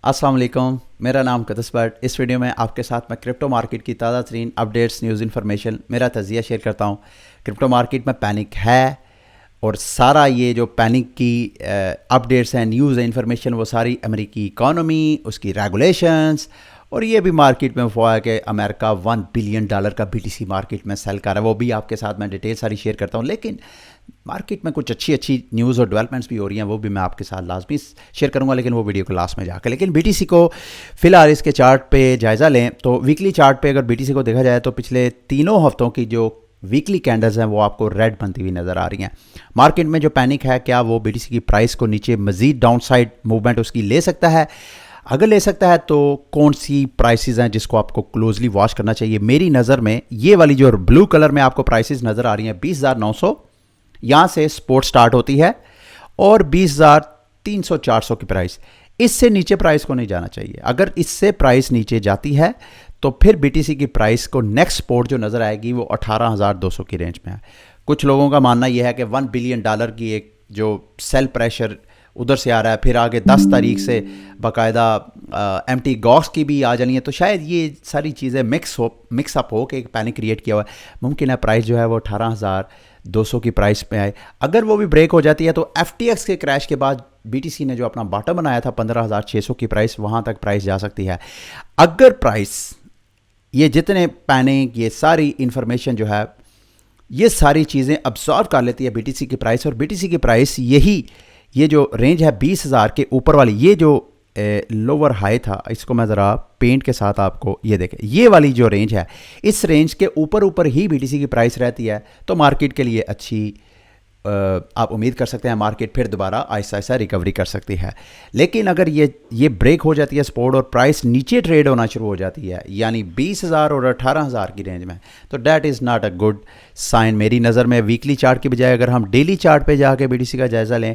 السلام علیکم، میرا نام قدس بٹ۔ اس ویڈیو میں آپ کے ساتھ میں کرپٹو مارکیٹ کی تازہ ترین اپڈیٹس، نیوز، انفارمیشن، میرا تجزیہ شیئر کرتا ہوں۔ کرپٹو مارکیٹ میں پینک ہے اور سارا یہ جو پینک کی اپڈیٹس ہیں، نیوز ہے، انفارمیشن، وہ ساری امریکی اکانومی، اس کی ریگولیشنز، اور یہ بھی مارکیٹ میں ہوا ہے کہ امریکہ $1 بلین کا بی ٹی سی مارکیٹ میں سیل کر رہا ہے۔ وہ بھی آپ کے ساتھ میں ڈیٹیل ساری شیئر کرتا ہوں، لیکن مارکیٹ میں کچھ اچھی نیوز اور ڈیولپمنٹس بھی ہو رہی ہیں، وہ بھی میں آپ کے ساتھ لازمی شیئر کروں گا، لیکن وہ ویڈیو کو لاسٹ میں جا کے۔ لیکن بی ٹی سی کو فی الحال اس کے چارٹ پہ جائزہ لیں تو ویکلی چارٹ پہ اگر بی ٹی سی کو دیکھا جائے تو پچھلے تینوں ہفتوں کی جو ویکلی کینڈلز ہیں وہ آپ کو ریڈ بنتی ہوئی نظر آ رہی ہیں۔ مارکیٹ میں جو پینک ہے، کیا وہ بی ٹی سی کی پرائس کو نیچے مزید ڈاؤن سائڈ موومنٹ اس کی لے سکتا ہے؟ اگر لے سکتا ہے تو کون سی پرائسز ہیں جس کو آپ کو کلوزلی واچ کرنا چاہیے؟ میری نظر میں یہ والی جو بلو کلر میں آپ کو پرائسز نظر آ رہی ہیں 20,900، یہاں سے سپورٹ سٹارٹ ہوتی ہے، اور 20,300 400 کی پرائس، اس سے نیچے پرائس کو نہیں جانا چاہیے۔ اگر اس سے پرائس نیچے جاتی ہے تو پھر بی ٹی سی کی پرائس کو نیکسٹ سپورٹ جو نظر آئے گی وہ 18,200 کی رینج میں ہے۔ کچھ لوگوں کا ماننا یہ ہے کہ $1 بلین کی ایک جو سیل پریشر ادھر سے آ رہا ہے، پھر آگے 10 تاریخ سے باقاعدہ ایم ٹی گاکس کی بھی آ جانی ہے، تو شاید یہ ساری چیزیں مکس اپ ہو کے ایک پینک کریٹ کیا ہوا ہے۔ ممکن ہے پرائس جو ہے وہ 18,200 کی پرائس پہ آئے۔ اگر وہ بھی بریک ہو جاتی ہے تو ایف ٹی ایکس کے کریش کے بعد بی ٹی سی نے جو اپنا باٹم بنایا تھا 15,600 کی پرائس، وہاں تک پرائس جا سکتی ہے۔ اگر پرائس یہ جتنے پینک، یہ ساری انفارمیشن جو ہے، یہ ساری چیزیں ابزارو کر لیتی ہے بی ٹی سی کی پرائس، اور بی ٹی سی کی پرائس یہ جو رینج ہے 20,000 کے اوپر والی، یہ جو لوور ہائی تھا، اس کو میں ذرا پینٹ کے ساتھ آپ کو یہ دیکھیں، یہ والی جو رینج ہے، اس رینج کے اوپر ہی بی ٹی سی کی پرائس رہتی ہے، تو مارکیٹ کے لیے اچھی آپ امید کر سکتے ہیں مارکیٹ پھر دوبارہ آہستہ آہستہ ریکوری کر سکتی ہے۔ لیکن اگر یہ بریک ہو جاتی ہے سپورٹ اور پرائس نیچے ٹریڈ ہونا شروع ہو جاتی ہے، یعنی 20,000 اور 18,000 کی رینج میں، تو that is not a good sign میری نظر میں۔ ویکلی چارٹ کی بجائے اگر ہم ڈیلی چارٹ پہ جا کے بی ٹی سی کا جائزہ لیں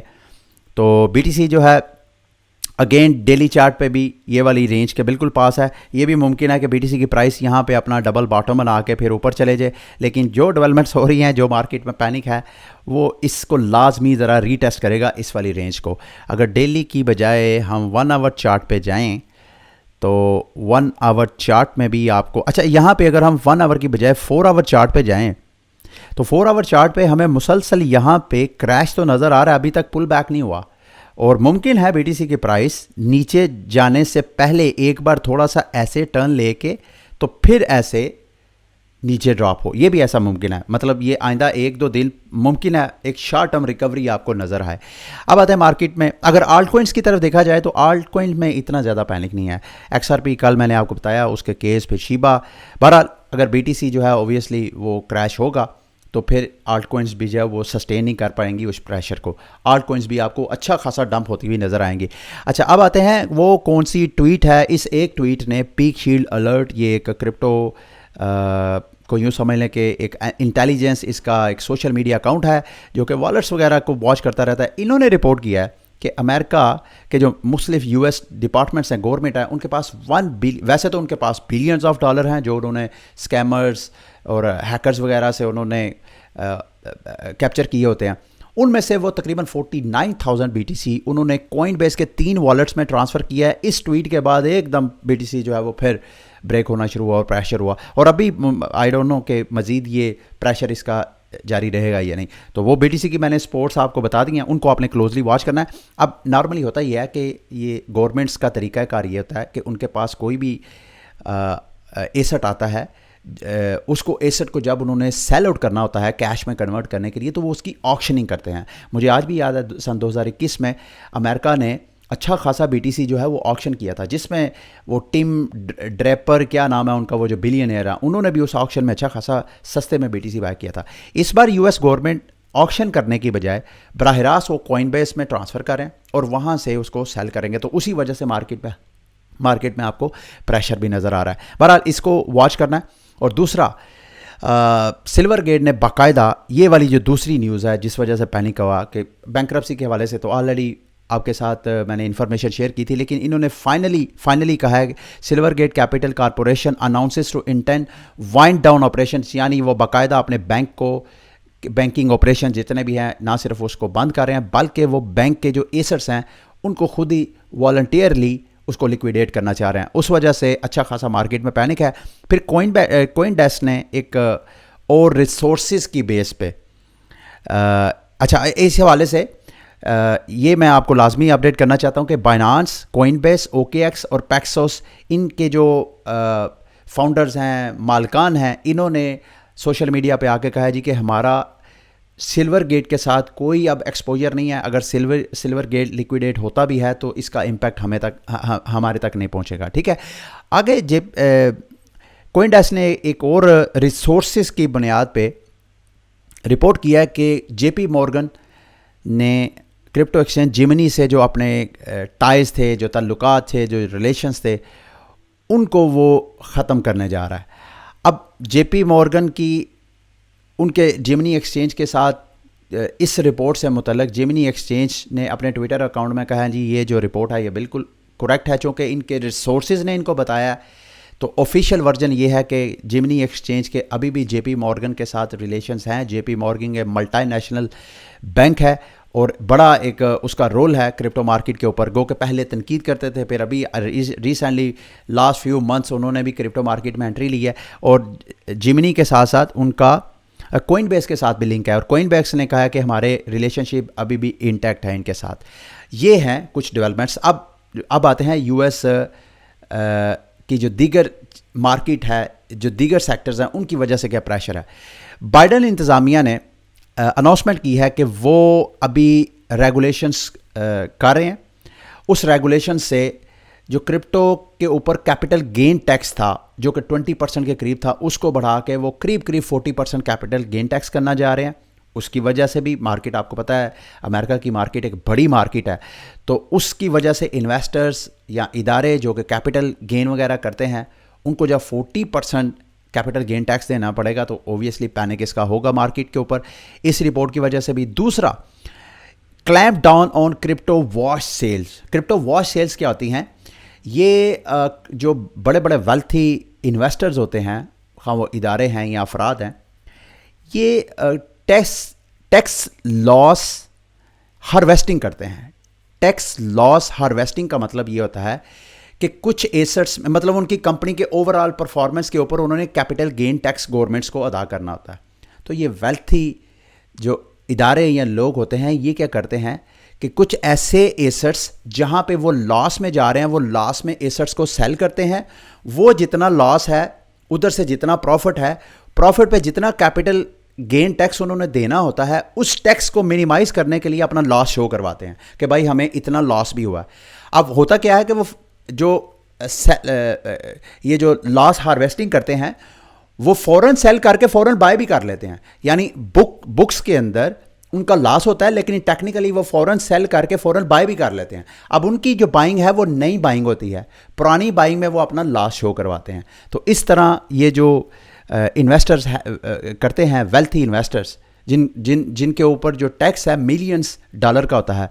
تو بی ٹی سی جو ہے اگین ڈیلی چارٹ پہ بھی یہ والی رینج کے بالکل پاس ہے۔ یہ بھی ممکن ہے کہ بی ٹی سی کی پرائس یہاں پہ اپنا ڈبل باٹم بنا کے پھر اوپر چلے جائے، لیکن جو ڈیولپمنٹس ہو رہی ہیں، جو مارکیٹ میں پینک ہے، وہ اس کو لازمی ذرا ری ٹیسٹ کرے گا اس والی رینج کو۔ اگر ڈیلی کی بجائے ہم 1 آور چارٹ پہ جائیں تو 1 آور چارٹ میں بھی آپ کو یہاں پہ اگر ہم 1 آور کی بجائے 4 آور چارٹ پہ جائیں تو 4 آور چارٹ پہ ہمیں مسلسل یہاں پہ کریش تو نظر آ رہا ہے، ابھی تک پل بیک نہیں ہوا، اور ممکن ہے بی ٹی سی کی پرائس نیچے جانے سے پہلے ایک بار تھوڑا سا ایسے ٹرن لے کے تو پھر ایسے نیچے ڈراپ ہو، یہ بھی ایسا ممکن ہے۔ مطلب یہ آئندہ 1-2 دن ممکن ہے ایک شارٹ ٹرم ریکوری آپ کو نظر آئے۔ اب آتے ہیں مارکیٹ میں، اگر آلٹ کوئنس کی طرف دیکھا جائے تو آلٹ کوئن میں اتنا زیادہ پینک نہیں ہے۔ ایکس آر پی کل میں نے آپ کو بتایا، اس کے کیس پہ شیبا، بہرحال اگر بی ٹی سی جو ہے اوبویسلی وہ کریش ہوگا تو پھر آلٹ کوئنس بھی جو ہے وہ سسٹین نہیں کر پائیں گی اس پریشر کو، آلٹ کوئنس بھی آپ کو اچھا خاصا ڈمپ ہوتی ہوئی نظر آئیں گی۔ اب آتے ہیں وہ کون سی ٹویٹ ہے۔ اس ایک ٹویٹ نے پیک شیلڈ الرٹ، یہ ایک کرپٹو کو یوں سمجھ لیں کہ ایک انٹیلیجنس، اس کا ایک سوشل میڈیا اکاؤنٹ ہے جو کہ والٹس وغیرہ کو واچ کرتا رہتا ہے، انہوں نے رپورٹ کیا ہے کہ امریکہ کے جو مختلف یو ایس ڈپارٹمنٹس ہیں، گورنمنٹ ہیں، ان کے پاس ویسے تو ان کے پاس بلینز آف ڈالر ہیں جو انہوں نے اسکیمرز اور ہیکرز وغیرہ سے انہوں نے کیپچر کیے ہوتے ہیں، ان میں سے وہ تقریباً 49,000 بی ٹی سی انہوں نے کوائن بیس کے 3 والٹس میں ٹرانسفر کیا ہے۔ اس ٹویٹ کے بعد ایک دم بی ٹی سی جو ہے وہ پھر بریک ہونا شروع ہوا اور پریشر ہوا، اور ابھی آئی ڈونٹ نو کہ مزید یہ پریشر اس کا جاری رہے گا یا نہیں۔ تو وہ بی ٹی سی کی میں نے سپورٹس آپ کو بتا دی ہیں، ان کو آپ نے کلوزلی واچ کرنا ہے۔ اب نارملی ہوتا یہ ہے کہ یہ گورنمنٹس کا طریقہ کار یہ ہوتا ہے کہ ان کے پاس کوئی بھی ایسٹ آتا ہے، اس کو ایسٹ کو جب انہوں نے سیل آؤٹ کرنا ہوتا ہے کیش میں کنورٹ کرنے کے لیے، تو وہ اس کی آکشننگ کرتے ہیں۔ مجھے آج بھی یاد ہے سن 2021 میں امریکہ نے اچھا خاصا بی ٹی سی جو ہے وہ آکشن کیا تھا، جس میں وہ ٹم ڈریپر، کیا نام ہے ان کا، وہ جو بلینئر ہے، انہوں نے بھی اس آکشن میں اچھا خاصا سستے میں بی ٹی سی بائی کیا تھا۔ اس بار یو ایس گورنمنٹ آکشن کرنے کی بجائے براہ راست وہ کوائن بیس میں ٹرانسفر کریں اور وہاں سے اس کو سیل کریں گے، تو اسی وجہ سے مارکیٹ میں آپ کو پریشر بھی نظر آ رہا ہے۔ بہرحال اس کو واچ کرنا ہے۔ اور دوسرا، سلور گیٹ نے باقاعدہ، یہ والی جو دوسری نیوز ہے جس وجہ سے پینک ہوا کہ بینکرپسی کے حوالے سے تو آلریڈی آپ کے ساتھ میں نے انفارمیشن شیئر کی تھی، لیکن انہوں نے فائنلی کہا ہے کہ silver gate capital corporation announces to intend wind down operations, یعنی وہ باقاعدہ اپنے بینکنگ آپریشن جتنے بھی ہیں نہ صرف اس کو بند کر رہے ہیں، بلکہ وہ بینک کے جو ایسٹس ہیں ان کو خود ہی والنٹیئرلی اس کو لیکویڈیٹ کرنا چاہ رہے ہیں. اس وجہ سے اچھا خاصا مارکیٹ میں پینک ہے. پھر کوئن ڈیسک نے ایک اور ریسورسز کی بیس پہ اچھا اس حوالے سے یہ میں آپ کو لازمی اپڈیٹ کرنا چاہتا ہوں کہ بائنانس, کوئن بیس, او کے ایکس اور پیکسوس, ان کے جو فاؤنڈرز ہیں, مالکان ہیں, انہوں نے سوشل میڈیا پہ آ کے کہا جی کہ ہمارا سلور گیٹ کے ساتھ کوئی اب ایکسپوجر نہیں ہے. اگر سلور گیٹ لیکویڈیٹ ہوتا بھی ہے تو اس کا امپیکٹ ہمارے تک نہیں پہنچے گا. ٹھیک ہے. آگے کوئن ڈیسک نے ایک اور ریسورسز کی بنیاد پہ رپورٹ کیا ہے کہ جے پی مورگن نے کرپٹو ایکسچینج جیمنی سے جو اپنے ٹائز تھے, جو تعلقات تھے, جو ریلیشنز تھے, ان کو وہ ختم کرنے جا رہا ہے. اب جے پی مورگن کی ان کے جیمنی ایکسچینج کے ساتھ اس رپورٹ سے متعلق جیمنی ایکسچینج نے اپنے ٹویٹر اکاؤنٹ میں کہا جی یہ جو رپورٹ ہے یہ بالکل کریکٹ ہے, چونکہ ان کے ریسورسز نے ان کو بتایا. تو آفیشیل ورژن یہ ہے کہ جیمنی ایکسچینج کے ابھی بھی جے پی مورگن کے ساتھ ریلیشنز ہیں. جے پی مورگن ایک ملٹی نیشنل بینک ہے اور بڑا ایک اس کا رول ہے کرپٹو مارکیٹ کے اوپر. گو کہ پہلے تنقید کرتے تھے, پھر ابھی ریسنٹلی لاسٹ فیو منتھس انہوں نے بھی کرپٹو مارکیٹ میں انٹری لی ہے. اور جیمنی کے ساتھ ساتھ ان کا کوئن بیس کے ساتھ بھی لنک ہے, اور کوئن بیس نے کہا کہ ہمارے ریلیشن شپ ابھی بھی انٹیکٹ ہے ان کے ساتھ. یہ ہیں کچھ ڈیولپمنٹس. اب آتے ہیں یو ایس کی جو دیگر مارکیٹ ہے, جو دیگر سیکٹرز ہیں, ان کی وجہ سے کیا پریشر ہے. بائیڈن انتظامیہ نے اناؤنسمنٹ کی ہے کہ وہ ابھی ریگولیشنز کر رہے ہیں. اس ریگولیشن سے جو کرپٹو کے اوپر کیپٹل گین ٹیکس تھا جو کہ 20% کے قریب تھا, اس کو بڑھا کے وہ قریب 40% کیپٹل گین ٹیکس کرنا جا رہے ہیں. اس کی وجہ سے بھی مارکیٹ, آپ کو پتہ ہے امریکہ کی مارکیٹ ایک بڑی مارکیٹ ہے, تو اس کی وجہ سے انویسٹرز یا ادارے جو کہ کیپٹل گین وغیرہ کرتے ہیں ان کو جب 40% کیپٹل گین ٹیکس دینا پڑے گا تو اوبویسلی پینک اس کا ہوگا مارکیٹ کے اوپر. اس رپورٹ کی وجہ سے بھی. دوسرا, clamp down on crypto wash sales. Crypto wash sales کیا ہوتی ہیں؟ یہ جو بڑے بڑے ویلتھی انویسٹرز ہوتے ہیں, خواہ وہ ادارے ہیں یا افراد ہیں, یہ ٹیکس لاس ہارویسٹنگ کرتے ہیں. ٹیکس لاس ہارویسٹنگ کا مطلب یہ ہوتا ہے کہ کچھ ایسٹس, مطلب ان کی کمپنی کے اوور آل پرفارمنس کے اوپر انہوں نے کیپٹل گین ٹیکس گورنمنٹس کو ادا کرنا ہوتا ہے. تو یہ ویلتھی جو ادارے یا لوگ ہوتے ہیں یہ کیا کرتے ہیں کہ کچھ ایسے ایسٹس جہاں پہ وہ لاس میں جا رہے ہیں, وہ لاس میں ایسٹس کو سیل کرتے ہیں. وہ جتنا لاس ہے ادھر سے جتنا پروفٹ ہے, پروفٹ پہ جتنا کیپٹل گین ٹیکس انہوں نے دینا ہوتا ہے, اس ٹیکس کو منیمائز کرنے کے لیے اپنا لاس شو کرواتے ہیں کہ بھائی ہمیں اتنا لاس بھی ہوا. اب ہوتا کیا ہے کہ وہ جو یہ جو لاس ہارویسٹنگ کرتے ہیں وہ فوراً سیل کر کے فوراً بائی بھی کر لیتے ہیں. یعنی بکس کے اندر ان کا لاس ہوتا ہے لیکن ٹیکنیکلی وہ فوراً سیل کر کے فوراً بائی بھی کر لیتے ہیں. اب ان کی جو بائنگ ہے وہ نئی بائنگ ہوتی ہے, پرانی بائنگ میں وہ اپنا لاس شو کرواتے ہیں. تو اس طرح یہ جو انویسٹرز کرتے ہیں, ویلتھی انویسٹرز جن کے اوپر جو ٹیکس ہے ملینز ڈالر کا ہوتا ہے,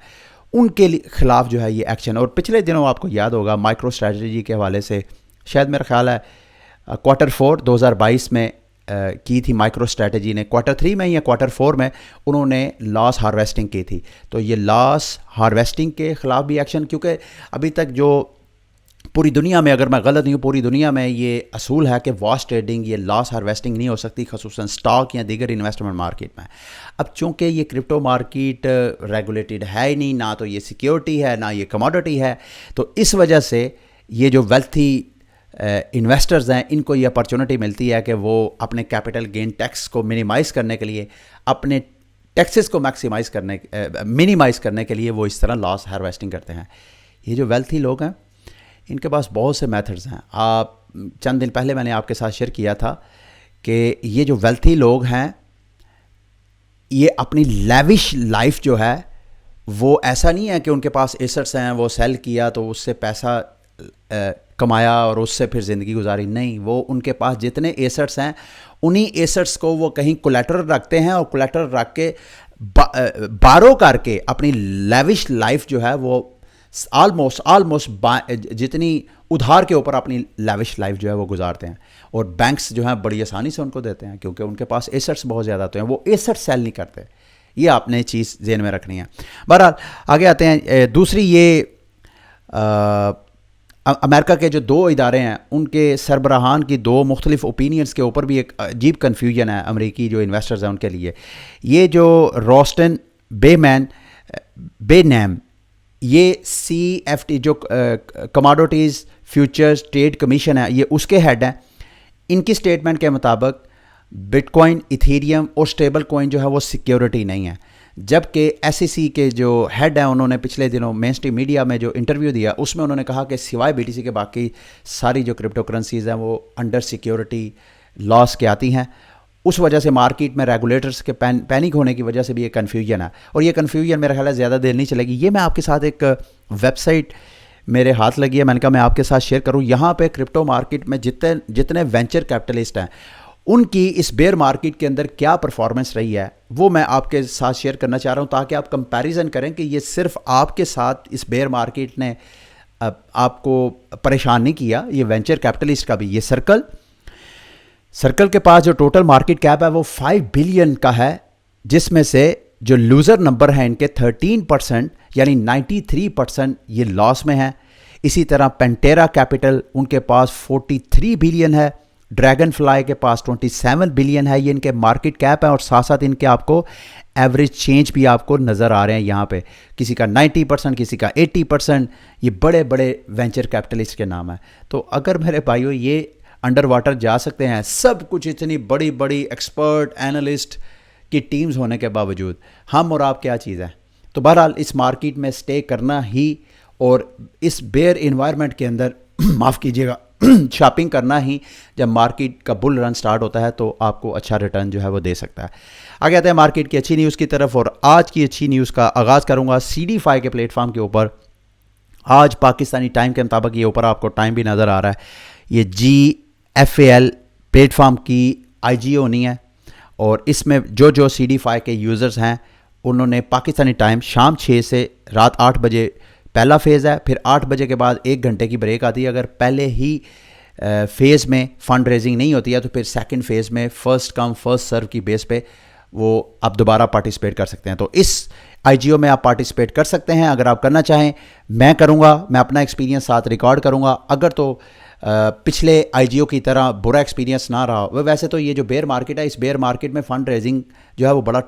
ان کے خلاف جو ہے یہ ایکشن. اور پچھلے دنوں آپ کو یاد ہوگا مائکرو اسٹریٹجی کے حوالے سے, شاید میرا خیال ہے Q4 2022 میں کی تھی مائکرو اسٹریٹجی نے, Q3 میں یا Q4 میں انہوں نے لاس ہارویسٹنگ کی تھی. تو یہ لاس ہارویسٹنگ کے خلاف بھی ایکشن, کیونکہ ابھی تک جو پوری دنیا میں, اگر میں غلط نہیں ہوں, پوری دنیا میں یہ اصول ہے کہ واش ٹریڈنگ, یہ لاس ہارویسٹنگ نہیں ہو سکتی, خصوصاً سٹاک یا دیگر انویسٹمنٹ مارکیٹ میں. اب چونکہ یہ کرپٹو مارکیٹ ریگولیٹڈ ہے ہی نہیں, نہ تو یہ سیکیورٹی ہے نہ یہ کموڈٹی ہے, تو اس وجہ سے یہ جو ویلتھی انویسٹرز ہیں ان کو یہ اپرچونٹی ملتی ہے کہ وہ اپنے کیپٹل گین ٹیکس کو منیمائز کرنے کے لیے, اپنے ٹیکسز کو منیمائز کرنے کے لیے وہ اس طرح لاس ہارویسٹنگ کرتے ہیں. یہ جو ویلتھی لوگ ہیں ان کے پاس بہت سے میتھڈز ہیں. آپ چند دن پہلے میں نے آپ کے ساتھ شیئر کیا تھا کہ یہ جو ویلتھی لوگ ہیں یہ اپنی لیوش لائف جو ہے وہ ایسا نہیں ہے کہ ان کے پاس ایسٹس ہیں, وہ سیل کیا تو اس سے پیسہ کمایا اور اس سے پھر زندگی گزاری. نہیں, وہ ان کے پاس جتنے ایسٹس ہیں انہی ایسٹس کو وہ کہیں کولیٹرل رکھتے ہیں, اور کولیٹرل رکھ کے بارو کر کے اپنی لیوش لائف جو ہے وہ آلموسٹ جتنی ادھار کے اوپر اپنی لیوش لائف جو ہے وہ گزارتے ہیں. اور بینکس جو ہیں بڑی آسانی سے ان کو دیتے ہیں کیونکہ ان کے پاس ایسٹس بہت زیادہ ہوتے ہیں, وہ ایسٹ سیل نہیں کرتے. یہ آپ نے چیز ذہن میں رکھنی ہے. بہرحال آگے آتے ہیں. دوسری یہ امریکہ کے جو 2 ادارے ہیں ان کے سربراہان کی 2 مختلف اوپینینز کے اوپر بھی ایک عجیب کنفیوژن ہے امریکی جو انویسٹرز ہیں ان کے لیے. یہ جو روسٹن بے نیم یہ CFT جو کماڈوٹیز فیوچرز ٹریڈ کمیشن ہے یہ اس کے ہیڈ ہیں. ان کی سٹیٹمنٹ کے مطابق بٹ کوائن ایتھیریم اور سٹیبل کوائن جو ہے وہ سیکیورٹی نہیں ہے. جبکہ SEC کے جو ہیڈ ہیں انہوں نے پچھلے دنوں مین اسٹریم میڈیا میں جو انٹرویو دیا اس میں انہوں نے کہا کہ سوائے BTC کے باقی ساری جو کرپٹو کرنسیز ہیں وہ انڈر سیکیورٹی لاس کے آتی ہیں. اس وجہ سے مارکیٹ میں ریگولیٹرز کے پینک ہونے کی وجہ سے بھی یہ کنفیوژن ہے. اور یہ کنفیوژن میرا خیال ہے زیادہ دیر نہیں چلے گی. یہ میں آپ کے ساتھ ایک ویب سائٹ میرے ہاتھ لگی ہے, میں نے کہا میں آپ کے ساتھ شیئر کروں. یہاں پہ کرپٹو مارکیٹ میں جتنے وینچر کیپٹلسٹ ہیں ان کی اس بیئر مارکیٹ کے اندر کیا پرفارمنس رہی ہے وہ میں آپ کے ساتھ شیئر کرنا چاہ رہا ہوں, تاکہ آپ کمپیریزن کریں کہ یہ صرف آپ کے ساتھ اس بیئر مارکیٹ نے آپ کو پریشان نہیں کیا, یہ وینچر کیپٹلسٹ کا بھی. یہ سرکل کے پاس جو ٹوٹل مارکیٹ کیپ ہے وہ 5 بلین کا ہے, جس میں سے جو لوزر نمبر ہیں ان کے 13% یعنی 93% یہ لاس میں ہیں. اسی طرح پینٹیرا کیپٹل ان کے پاس 43 بلین ہے, ڈریگن فلائی کے پاس 27 بلین ہے. یہ ان کے مارکیٹ کیپ ہیں اور ساتھ ساتھ ان کے آپ کو ایوریج چینج بھی آپ کو نظر آ رہے ہیں یہاں پہ, کسی کا 90% کسی کا 80%. یہ بڑے بڑے وینچر کیپٹلسٹ کے نام ہیں. تو اگر میرے بھائیو یہ انڈر واٹر جا سکتے ہیں سب کچھ اتنی بڑی بڑی ایکسپرٹ اینالسٹ کی ٹیمز ہونے کے باوجود, ہم اور آپ کیا چیز ہیں. تو بہرحال اس مارکیٹ میں سٹے کرنا ہی اور اس بیئر انوائرمنٹ کے اندر معاف کیجیے گا شاپنگ کرنا ہی جب مارکیٹ کا بل رن سٹارٹ ہوتا ہے تو آپ کو اچھا ریٹرن جو ہے وہ دے سکتا ہے. آگے آتے ہیں مارکیٹ کی اچھی نیوز کی طرف, اور آج کی اچھی نیوز کا آغاز کروں گا CD5 کے پلیٹ فارم کے اوپر. آج پاکستانی ٹائم کے مطابق یہ اوپر آپ کو ٹائم بھی نظر آ رہا ہے, یہ GFAL پلیٹ فارم کی IGO نہیں ہے, اور اس میں جو CD5 کے یوزرز ہیں انہوں نے پاکستانی ٹائم شام 6 سے رات 8 بجے پہلا فیز ہے, پھر 8 بجے کے بعد 1 گھنٹے کی بریک آتی ہے. اگر پہلے ہی فیز میں فنڈ ریزنگ نہیں ہوتی ہے تو پھر سیکنڈ فیز میں فرسٹ کم فرسٹ سرو کی بیس پہ وہ آپ دوبارہ پارٹیسپیٹ کر سکتے ہیں. تو اس IGO میں آپ پارٹیسپیٹ کر سکتے ہیں اگر آپ کرنا چاہیں. میں کروں گا, میں اپنا ایکسپیرینس ساتھ ریکارڈ کروں گا. اگر تو پچھلے IGO کی طرح برا ایکسپیرینس نہ رہا, ویسے تو یہ جو بیئر مارکیٹ ہے اس بیئر مارکیٹ میں فنڈ ریزنگ جو ہے وہ بڑا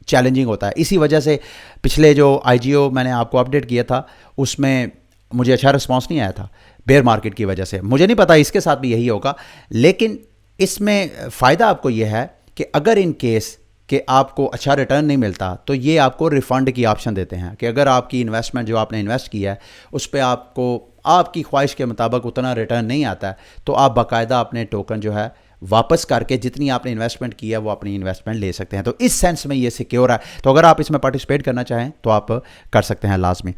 چیلنجنگ ہوتا ہے. اسی وجہ سے پچھلے جو IGO میں نے آپ کو اپڈیٹ کیا تھا اس میں مجھے اچھا رسپانس نہیں آیا تھا بیئر مارکیٹ کی وجہ سے. مجھے نہیں پتا اس کے ساتھ بھی یہی ہوگا, لیکن اس میں فائدہ آپ کو یہ ہے کہ اگر ان کیس کہ آپ کو اچھا ریٹرن نہیں ملتا تو یہ آپ کو ریفنڈ کی آپشن دیتے ہیں کہ اگر آپ کی انویسٹمنٹ جو آپ نے انویسٹ کیا ہے اس پہ آپ کو آپ کی خواہش کے مطابق اتنا ریٹرن نہیں آتا ہے تو آپ باقاعدہ اپنے ٹوکن جو ہے واپس کر کے جتنی آپ نے انویسٹمنٹ کی ہے وہ اپنی انویسٹمنٹ لے سکتے ہیں. تو اس سینس میں یہ سیکیور ہے. تو اگر آپ اس میں پارٹیسپیٹ کرنا چاہیں تو آپ کر سکتے ہیں لازمی.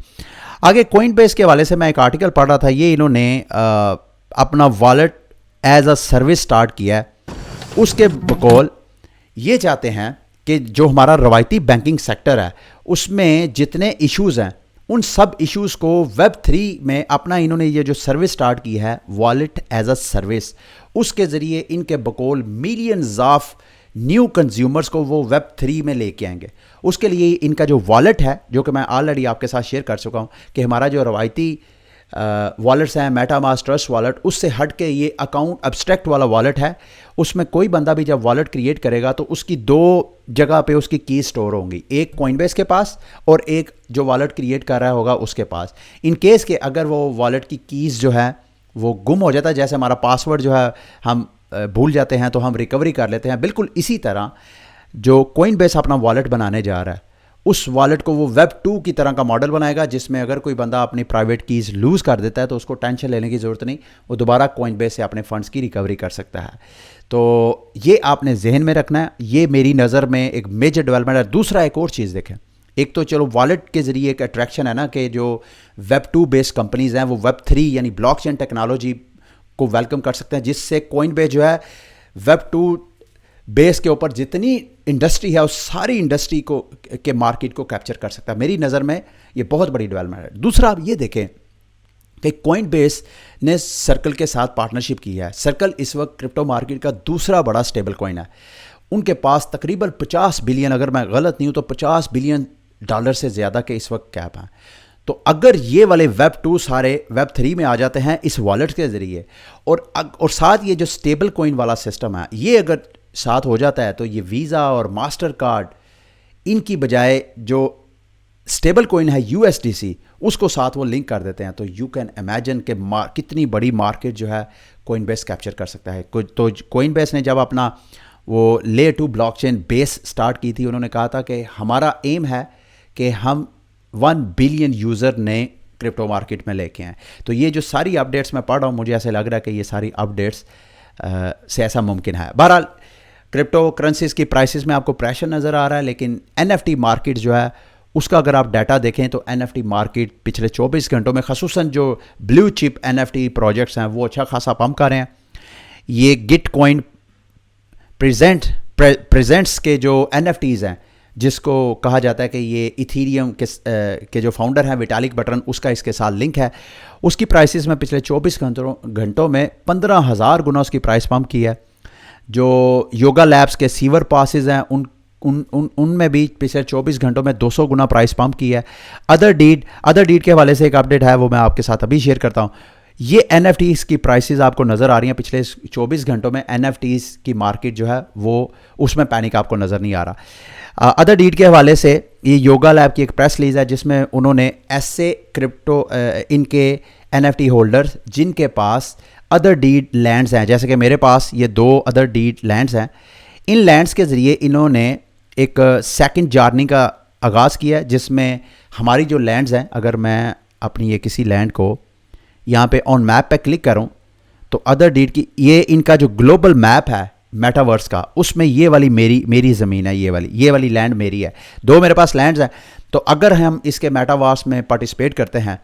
آگے کوائن بیس کے حوالے سے میں ایک آرٹیکل پڑھ رہا تھا, یہ انہوں نے اپنا wallet as a service start کیا ہے. اس کے بقول یہ چاہتے ہیں کہ جو ہمارا روایتی بینکنگ سیکٹر ہے اس میں جتنے ایشوز ہیں ان سب ایشوز کو Web3 میں اپنا انہوں نے یہ جو سروس سٹارٹ کی ہے والیٹ ایز اے سروس, اس کے ذریعے ان کے بقول ملینز آف نیو کنزیومرز کو وہ Web3 میں لے کے آئیں گے. اس کے لیے ان کا جو والیٹ ہے جو کہ میں آلریڈی آپ کے ساتھ شیئر کر چکا ہوں کہ ہمارا جو روایتی والیٹس ہیں میٹا ماسک ٹرسٹ والیٹ اس سے ہٹ کے یہ اکاؤنٹ ابسٹریکٹ والا والیٹ ہے. اس میں کوئی بندہ بھی جب والیٹ کریٹ کرے گا تو اس کی 2 جگہ پہ اس کی کی سٹور ہوں گی, ایک کوائن بیس کے پاس اور ایک جو والیٹ کریٹ کر رہا ہوگا اس کے پاس. ان کیس کہ اگر وہ والیٹ کی کیز جو ہے وہ گم ہو جاتا ہے, جیسے ہمارا پاسورڈ جو ہے ہم بھول جاتے ہیں تو ہم ریکوری کر لیتے ہیں, بالکل اسی طرح جو کوائن بیس اپنا والیٹ بنانے جا رہا ہے اس والیٹ کو وہ Web2 کی طرح کا ماڈل بنائے گا جس میں اگر کوئی بندہ اپنی پرائیویٹ کیز لوز کر دیتا ہے تو اس کو ٹینشن لینے کی ضرورت نہیں, وہ دوبارہ کوائن بیس سے اپنے فنڈز کی ریکوری کر سکتا ہے. تو یہ آپ نے ذہن میں رکھنا ہے, یہ میری نظر میں ایک میجر ڈیولپمنٹ ہے. دوسرا ایک اور چیز دیکھیں, ایک تو چلو والیٹ کے ذریعے ایک اٹریکشن ہے نا کہ جو Web2 بیس کمپنیز ہیں وہ Web3 یعنی بلاک چین ٹیکنالوجی کو ویلکم کر سکتے ہیں, جس سے کوائن بیس جو ہے Web2 بیس کے اوپر جتنی انڈسٹری ہے اس ساری انڈسٹری کو کے مارکیٹ کو کیپچر کر سکتا ہے. میری نظر میں یہ بہت بڑی ڈیولپمنٹ ہے. دوسرا آپ یہ دیکھیں کہ کوائن بیس نے سرکل کے ساتھ پارٹنرشپ کی ہے. سرکل اس وقت کرپٹو مارکیٹ کا دوسرا بڑا سٹیبل کوائن ہے. ان کے پاس تقریباً 50 بلین, اگر میں غلط نہیں ہوں تو $50 بلین سے زیادہ کے اس وقت کیپ ہیں. تو اگر یہ والے ویب 2 سارے ویب 3 میں آ جاتے ہیں اس والیٹ کے ذریعے، اور ساتھ یہ جو اسٹیبل کوئن والا سسٹم ہے یہ اگر ساتھ ہو جاتا ہے، تو یہ ویزا اور ماسٹر کارڈ ان کی بجائے جو اسٹیبل کوئن ہے USDC اس کو ساتھ وہ لنک کر دیتے ہیں، تو یو کین امیجن کہ کتنی بڑی مارکیٹ جو ہے کوئن بیس کیپچر کر سکتا ہے. تو کوئن بیس نے جب اپنا وہ لیئر 2 بلاک چین بیس سٹارٹ کی تھی، انہوں نے کہا تھا کہ ہمارا ایم ہے کہ ہم 1 بلین یوزر نئے کرپٹو مارکیٹ میں لے کے آئیں. تو یہ جو ساری اپڈیٹس میں پڑھ رہا ہوں، مجھے ایسے لگ رہا ہے کہ یہ ساری اپڈیٹس سے ایسا ممکن ہے. بہرحال کرپٹو کرنسیز کی پرائسز میں آپ کو پریشر نظر آ رہا ہے، لیکن NFT مارکیٹ جو ہے اس کا اگر آپ ڈیٹا دیکھیں تو NFT مارکیٹ پچھلے 24 گھنٹوں میں خصوصاً جو بلیو چپ NFT پروجیکٹس ہیں وہ اچھا خاصا پمپ کر رہے ہیں. یہ گٹ کوئن پریزنٹس کے جو NFTs ہیں، جس کو کہا جاتا ہے کہ یہ ایتھیریم کے جو فاؤنڈر ہیں وٹالک بٹرن، اس کا اس کے ساتھ لنک ہے. اس کی پرائسز میں پچھلے 24 گھنٹوں میں 15,000 گنا اس کی پرائس پمپ کی ہے. جو یوگا لیبس کے سیور پاسز ہیں ان میں بھی پچھلے 24 گھنٹوں میں 200 گنا پرائس پمپ کی ہے. ادر ڈیڈ کے حوالے سے ایک اپڈیٹ ہے، وہ میں آپ کے ساتھ ابھی شیئر کرتا ہوں. یہ NFTs کی پرائسز آپ کو نظر آ رہی ہیں. پچھلے 24 گھنٹوں میں NFTs کی مارکیٹ جو ہے وہ اس میں پینک آپ کو نظر نہیں آ رہا. ادر ڈیڈ کے حوالے سے یہ یوگا لیب کی ایک پریس ریلیز ہے جس میں انہوں نے ایسے کرپٹو ان کے NFT ہولڈرز جن کے پاس ادر ڈیڈ لینڈز ہیں، جیسے کہ میرے پاس یہ 2 ادر ڈیڈ لینڈز ہیں، ان لینڈز کے ذریعے انہوں نے ایک سیکنڈ جارنی کا آغاز کیا ہے، جس میں ہماری جو لینڈز ہیں، اگر میں اپنی یہ کسی لینڈ کو یہاں پہ آن میپ پہ کلک کروں تو ادر ڈیڈ کی یہ ان کا جو گلوبل میپ ہے میٹاورس کا، اس میں یہ والی میری زمین ہے، یہ والی لینڈ میری ہے. 2 میرے پاس لینڈز ہیں. تو اگر ہم اس کے میٹاورس میں پارٹیسپیٹ کرتے ہیں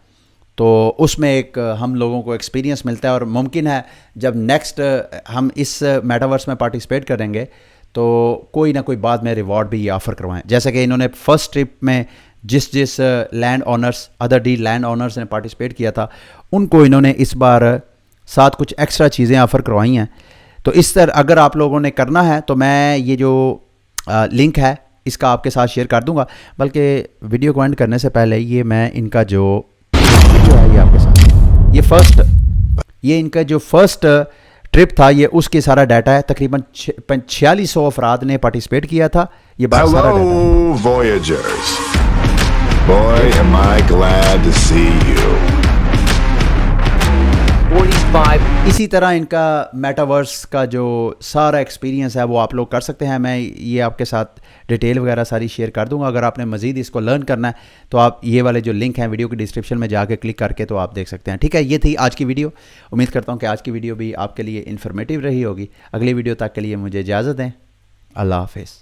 تو اس میں ایک ہم لوگوں کو ایکسپیرینس ملتا ہے، اور ممکن ہے جب نیکسٹ ہم اس میٹاورس میں پارٹیسپیٹ کریں گے تو کوئی نہ کوئی بعد میں ریوارڈ بھی یہ آفر کروائیں. جیسا کہ انہوں نے فرسٹ ٹرپ میں جس land owners other the land owners نے پارٹیسپیٹ کیا تھا، ان کو انہوں نے اس بار ساتھ کچھ ایکسٹرا چیزیں آفر کروائی ہیں. تو اس طرح اگر آپ لوگوں نے کرنا ہے تو میں یہ جو لنک ہے اس کا آپ کے ساتھ شیئر کر دوں گا. بلکہ ویڈیو کو اینڈ کرنے سے پہلے یہ میں ان کا جو ہے یہ آپ کے ساتھ یہ ان کا جو فرسٹ ٹرپ تھا، یہ اس کی سارا ڈیٹا ہے. تقریباً 4600 افراد نے پارٹیسپیٹ کیا تھا. یہ بات سارا Hello, Voyagers. Boy, am I glad to see you. 45. اسی طرح ان کا میٹاورس کا جو سارا ایکسپیرینس ہے وہ آپ لوگ کر سکتے ہیں. میں یہ آپ کے ساتھ ڈیٹیل وغیرہ ساری شیئر کر دوں گا. اگر آپ نے مزید اس کو لرن کرنا ہے تو آپ یہ والے جو لنک ہیں ویڈیو کی ڈسکرپشن میں جا کے کلک کر کے تو آپ دیکھ سکتے ہیں. ٹھیک ہے، یہ تھی آج کی ویڈیو. امید کرتا ہوں کہ آج کی ویڈیو بھی آپ کے لیے انفارمیٹیو رہی ہوگی. اگلی ویڈیو تک کے لیے مجھے اجازت دیں. اللہ حافظ.